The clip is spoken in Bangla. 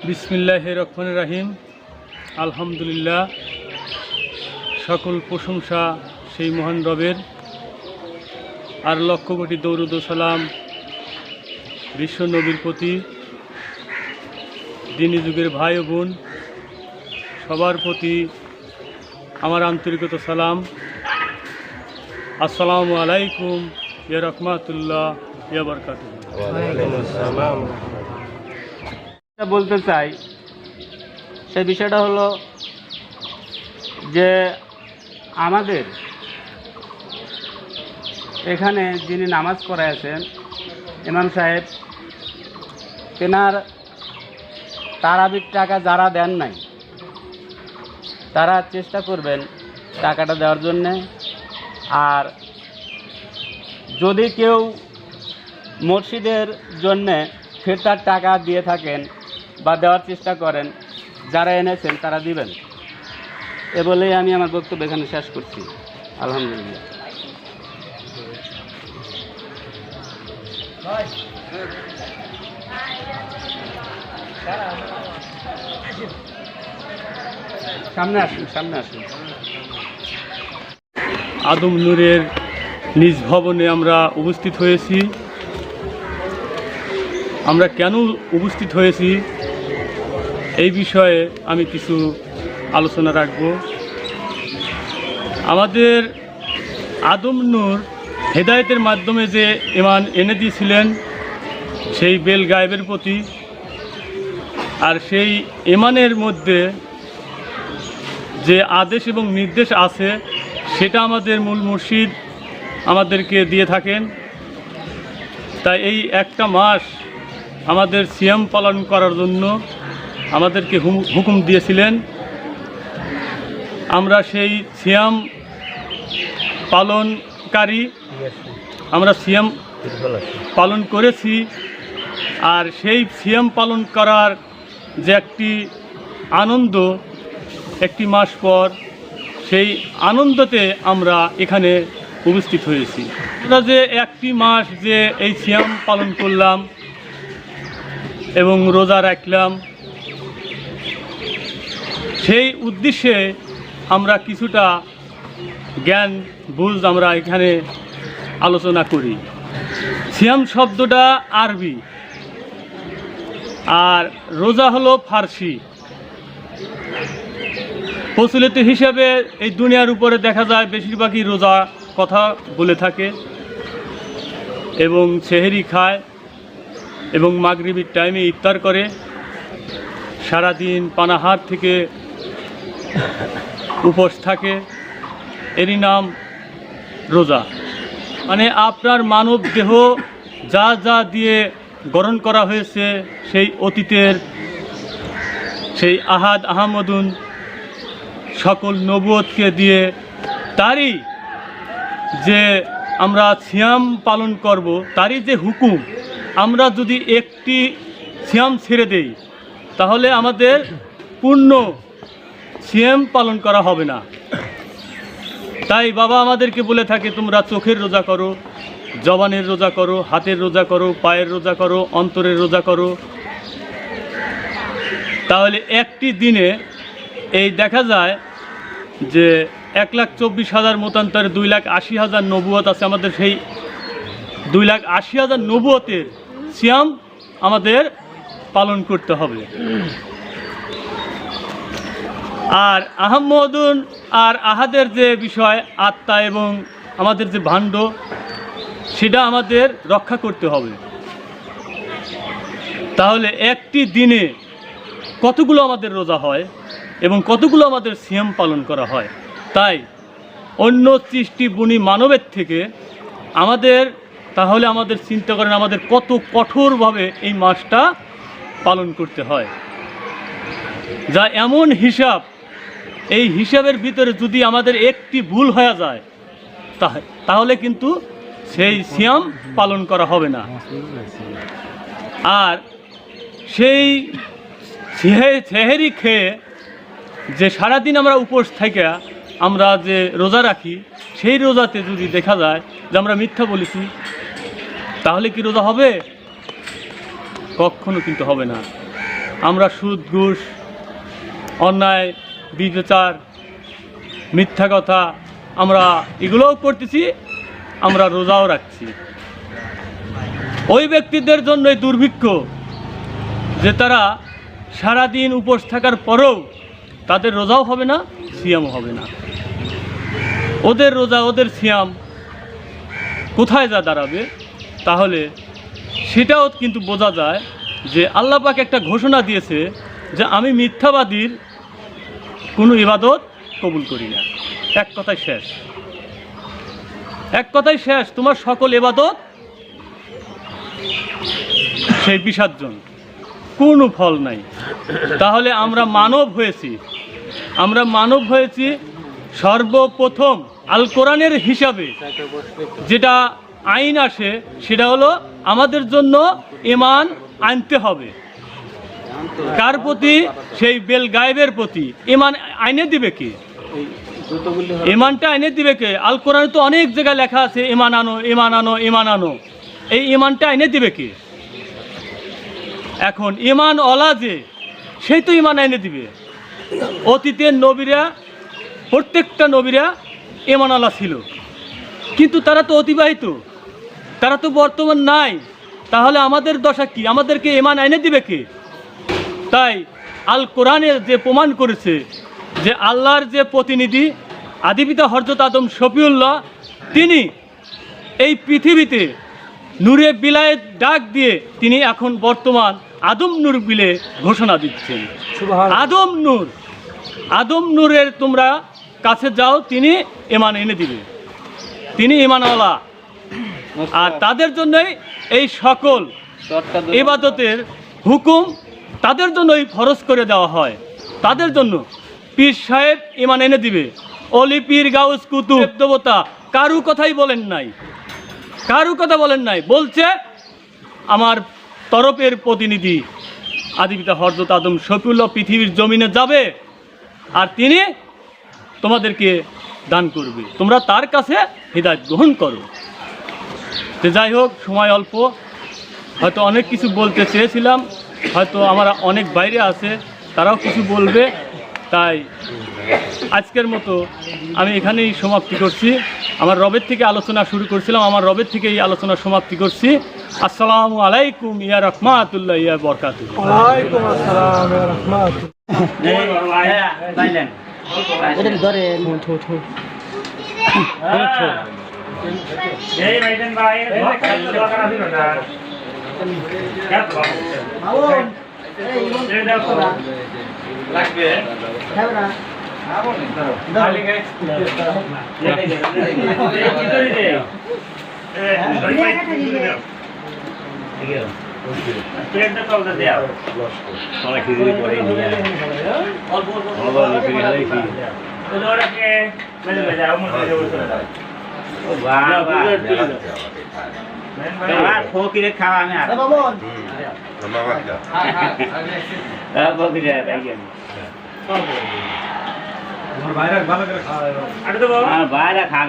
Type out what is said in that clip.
বিসমিল্লাহির রহমানির রহিম। আলহামদুলিল্লাহ, সকল প্রশংসা সেই মহান রবের, আর লক্ষ কোটি দরুদ ও সালাম বিশ্ব নবীর প্রতি। দিনী যুগের ভাই ও বোন সবার প্রতি আমার আন্তরিকতা সালাম। আসসালামু আলাইকুম ইয়া রাহমাতুল্লাহ ইয়া বারাকাতুহু। বলতে চাই সেই বিষয়টা হলো যে আমাদের এখানে যিনি নামাজ পড়াইছেন ইমাম সাহেব, তেনার তারাবির টাকা যারা দেন নাই তারা চেষ্টা করবেন টাকাটা দেওয়ার জন্যে। আর যদি কেউ মসজিদের জন্যে ফেরতার টাকা দিয়ে থাকেন বা দেওয়ার চেষ্টা করেন, যারা এনেছেন তারা দিবেন। এ বলেই আমি আমার বক্তব্য এখানে শেষ করছি। আলহামদুলিল্লাহ। সামনে আসুন, সামনে আসুন। আদম নূরের নিজ ভবনে আমরা উপস্থিত হয়েছি। আমরা কেন উপস্থিত হয়েছি এই বিষয়ে আমি কিছু আলোচনা রাখব। আমাদের আদম নূর হেদায়েতের মাধ্যমে যে ঈমান এনে দিয়েছিলেন সেই বেল গায়েবের প্রতি, আর সেই ঈমানের মধ্যে যে আদেশ এবং নির্দেশ আছে সেটা আমাদের মূল মুর্শিদ আমাদেরকে দিয়ে থাকেন। তাই এই একটা মাস আমাদের সিয়াম পালন করার জন্য আমাদেরকে হুকুম দিয়েছিলেন। আমরা সেই সিয়াম পালনকারী, আমরা সিয়াম পালন করেছি। আর সেই সিয়াম পালন করার যে একটি আনন্দ, একটি মাস পর সেই আনন্দতে আমরা এখানে উপস্থিত হয়েছি। আমরা যে একটি মাস যে এই সিয়াম পালন করলাম এবং রোজা রাখলাম, সেই উদ্দেশ্যে আমরা কিছুটা জ্ঞান বুঝ আমরা এখানে আলোচনা করি। সিয়াম শব্দটা আরবি আর রোজা হলো ফার্সি। প্রচলিত হিসাবে এই দুনিয়ার উপরে দেখা যায় বেশিরভাগই রোজা কথা বলে থাকে এবং সেহরি খায় এবং মাগরিবের টাইমে ইফতার করে, সারাদিন পানাহার থেকে উপোস থাকে। এরই নাম রোজা। মানে আপনার মানব দেহ যা যা দিয়ে গঠন করা হয়েছে সেই অতীতের সেই আহাদ আহমদুন সকল নবুয়তকে দিয়ে, তারই যে আমরা সিয়াম পালন করব, তারই যে হুকুম, আমরা যদি একটি সিয়াম ছেড়ে দেই তাহলে আমাদের পূর্ণ সিয়াম পালন করা হবে না। তাই বাবা আমাদেরকে বলে থাকে, তোমরা চোখের রোজা করো, জবানের রোজা করো, হাতের রোজা করো, পায়ের রোজা করো, অন্তরের রোজা করো। তাহলে একটি দিনে এই দেখা যায় যে 1,24,000 মতান্তরে 2,80,000 নবুয়ত আছে। আমাদের সেই 2,80,000 নবুয়তের সিয়াম আমাদের পালন করতে হবে। আর আহমদুন আর আহাদের যে বিষয়, আত্মা এবং আমাদের যে ভাণ্ড, সেটা আমাদের রক্ষা করতে হবে। তাহলে একটি দিনে কতগুলো আমাদের রোজা হয় এবং কতগুলো আমাদের সিয়াম পালন করা হয়। তাই অন্য সৃষ্টি বুনি মানবের থেকে আমাদের, তাহলে আমাদের চিন্তা করেন আমাদের কত কঠোরভাবে এই মাসটা পালন করতে হয়। যা এমন হিসাব, এই হিসাবের ভিতরে যদি আমাদের একটি ভুল হয়ে যায় তাহলে কিন্তু সেই সিয়াম পালন করা হবে না। আর সেই সেহেরি খেয়ে যে সারাদিন আমরা উপোস থেকে আমরা যে রোজা রাখি, সেই রোজাতে যদি দেখা যায় যে আমরা মিথ্যা বলেছি, তাহলে কি রোজা হবে? কখনো কিন্তু হবে না। আমরা সুদ ঘুষ অন্যায় বিচার মিথ্যা কথা আমরা এগুলোও করতেছি, আমরা রোজাও রাখছি। ওই ব্যক্তিদের জন্যই দুর্ভিক্ষ যে তারা সারাদিন উপোস থাকার পরেও তাদের রোজাও হবে না, সিয়ামও হবে না। ওদের রোজা ওদের সিয়াম কোথায় যা দাঁড়াবে? তাহলে সেটাও কিন্তু বোঝা যায় যে আল্লাহ পাক একটা ঘোষণা দিয়েছে যে আমি মিথ্যাবাদীর কোনো ইবাদত কবুল করি না। এক কথায় শেষ, এক কথায় শেষ, তোমার সকল ইবাদত সেই বিসর্জন, কোনো ফল নাই। তাহলে আমরা মানব হয়েছি, আমরা মানব হয়েছি সর্বপ্রথম আল কোরআনের হিসাবে যেটা আইন আসে সেটা হলো আমাদের জন্য ঈমান আনতে হবে। কার প্রতি? সেই বেল গায়েবের প্রতি। ঈমান আইনে দিবে কে? ঈমানটা আইনে দিবে কে? আল কোরআনে তো অনেক জায়গায় লেখা আছে ঈমান আনো, ঈমান আনো, ঈমান আনো। এই ঈমানটা আইনে দিবে কে? এখন ঈমান ওয়ালা যে, সেই তো ঈমান আইনে দিবে। অতীতের নবীরা, প্রত্যেকটা নবীরা ঈমানওয়ালা ছিল, কিন্তু তারা তো অতিবাহিত, তারা তো বর্তমান নাই। তাহলে আমাদের দশা কি? আমাদেরকে ঈমান আইনে দিবে কে? তাই আল কোরআনের যে প্রমাণ করেছে যে আল্লাহর যে প্রতিনিধি আদিপিতা হযরত আদম শফিউল্লাহ, তিনি এই পৃথিবীতে নূরে বিলায়েত ডাক দিয়ে তিনি এখন বর্তমান আদম নূর বিলে ঘোষণা দিচ্ছেন। আদম নূর, আদম নূরের তোমরা কাছে যাও, তিনি ঈমান এনে দিবে, তিনি ঈমানওয়ালা। আর তাদের জন্যই এই সকল ইবাদতের হুকুম তাদের জন্যই ফরজ করে দেওয়া হয়। তাদের জন্য পীর সাহেব ঈমান এনে দিবে, অলি পীর গাউস কুতুব দেবতা কারু কথাই বলেন নাই, কারু কথা বলেন নাই। বলছে আমার তরফের প্রতিনিধি আদিপিতা হযরত আদম শফিউল্লাহ পৃথিবীর জমিনে যাবে আর তিনি তোমাদেরকে দান করবে, তোমরা তার কাছে হিদায়াত গ্রহণ করো। তো যাই হোক, সময় অল্প, হয়তো অনেক কিছু বলতে চেয়েছিলাম, হয়তো আমার অনেক বাইরে আছে, তারাও কিছু বলবে। তাই আজকের মতো আমি এখানেই সমাপ্তি করছি। আমার রবের থেকে আলোচনা শুরু করছিলাম, আমার রবের থেকে এই আলোচনা সমাপ্তি করছি। আসসালামু আলাইকুম ইয়া রাহমাতুল্লাহ ইয়া বারাকাতুহু। ওয়ালাইকুম আসসালাম ওয়া রাহমাতুল্লাহ। এটা ধরে থু থু এই ভাইজান ভাই দোকান আছে না মাউন এই দেখো লাগবে ক্যামেরা খালি গাইস বাইরে খাওয়া